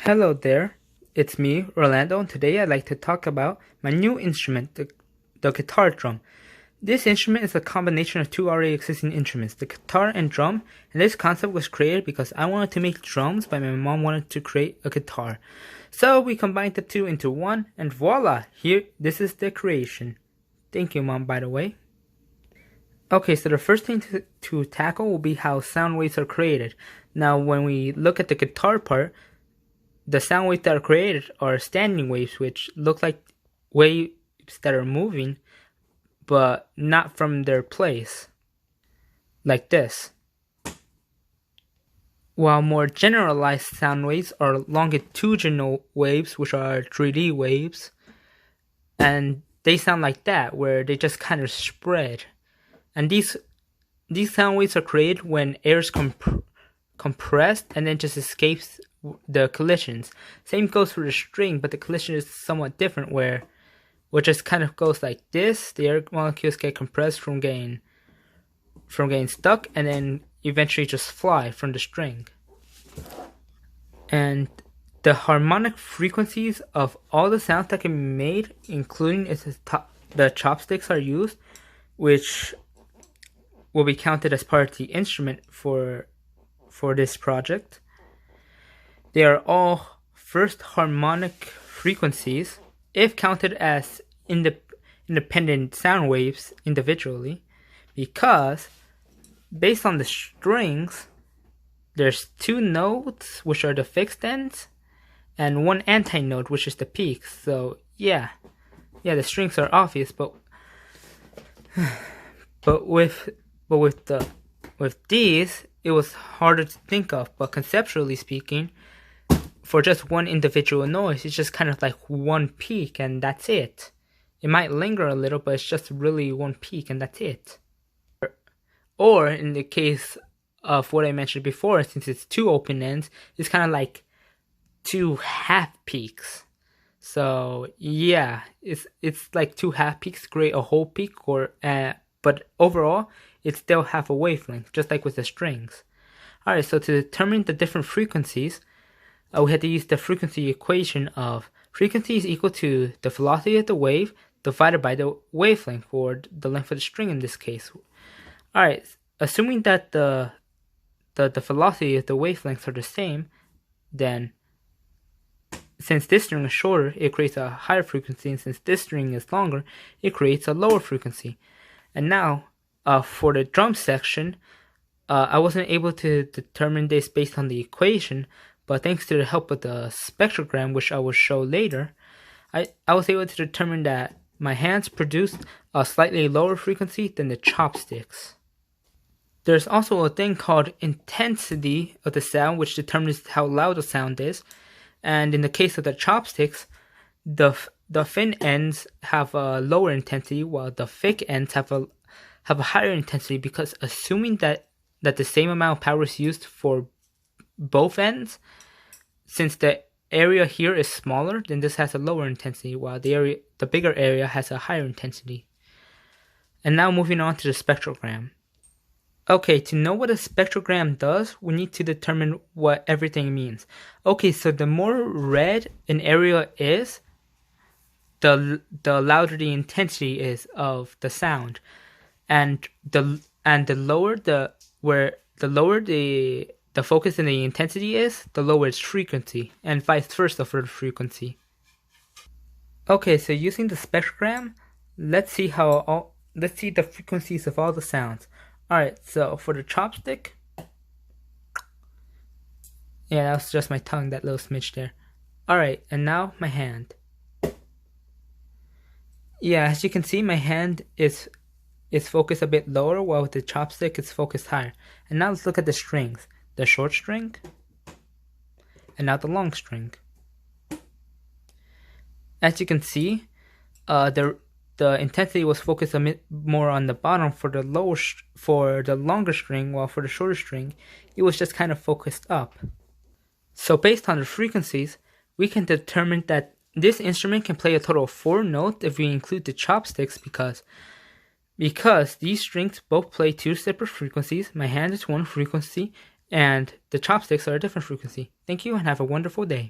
Hello there, it's me, Orlando, and today I'd like to talk about my new instrument, the guitar drum. This instrument is a combination of two already existing instruments, the guitar and drum, and this concept was created because I wanted to make drums, but my mom wanted to create a guitar. So we combined the two into one, and voila, this is the creation. Thank you, Mom, by the way. Okay, so the first thing to tackle will be how sound waves are created. Now, when we look at the guitar part, the sound waves that are created are standing waves, which look like waves that are moving, but not from their place, like this. While more generalized sound waves are longitudinal waves, which are 3D waves, and they sound like that, where they just kind of spread. And these sound waves are created when air is compressed and then just escapes the collisions. Same goes for the string, but the collision is somewhat different, where it just kind of goes like this. The air molecules get compressed from getting stuck, and then eventually just fly from the string. And the harmonic frequencies of all the sounds that can be made, including the chopsticks, are used, which will be counted as part of the instrument for this project. They are all first harmonic frequencies if counted as independent sound waves individually, because based on the strings, there's two nodes, which are the fixed ends, and one antinode, which is the peaks. So yeah, the strings are obvious, but with these, it was harder to think of. But conceptually speaking, for just one individual noise, it's just kind of like one peak and that's it. It might linger a little, but it's just really one peak and that's it. Or in the case of what I mentioned before, since it's two open ends, it's kind of like two half peaks. So yeah, it's like two half peaks create a whole peak, but overall it's still half a wavelength, just like with the strings. Alright, so to determine the different frequencies, we had to use the frequency equation of frequency is equal to the velocity of the wave divided by the wavelength, or the length of the string in this case. Alright, assuming that the velocity of the wavelengths are the same, then since this string is shorter, it creates a higher frequency, and since this string is longer, it creates a lower frequency. And now, for the drum section, I wasn't able to determine this based on the equation, but thanks to the help of the spectrogram, which I will show later, I was able to determine that my hands produced a slightly lower frequency than the chopsticks. There's also a thing called intensity of the sound, which determines how loud the sound is. And in the case of the chopsticks, the thin ends have a lower intensity, while the thick ends have a higher intensity, because assuming that the same amount of power is used for both ends, since the area here is smaller, then this has a lower intensity, while the bigger area has a higher intensity. And now moving on to the spectrogram. Okay, to know what a spectrogram does, we need to determine what everything means. Okay, so the more red an area is, the louder the intensity is of the sound, and the lower the focus and the intensity is, the lower its frequency, and vice versa for the frequency. Okay, so using the spectrogram, let's see the frequencies of all the sounds. Alright, so for the chopstick, yeah, that was just my tongue, that little smidge there. Alright, and now my hand. Yeah, as you can see, my hand is focused a bit lower, while with the chopstick it's focused higher. And now let's look at the strings. The short string, and now the long string. As you can see, the intensity was focused a bit more on the bottom for the longer string, while for the shorter string, it was just kind of focused up. So based on the frequencies, we can determine that this instrument can play a total of 4 notes if we include the chopsticks, because these strings both play 2 separate frequencies. My hand is one frequency, and the chopsticks are a different frequency. Thank you and have a wonderful day.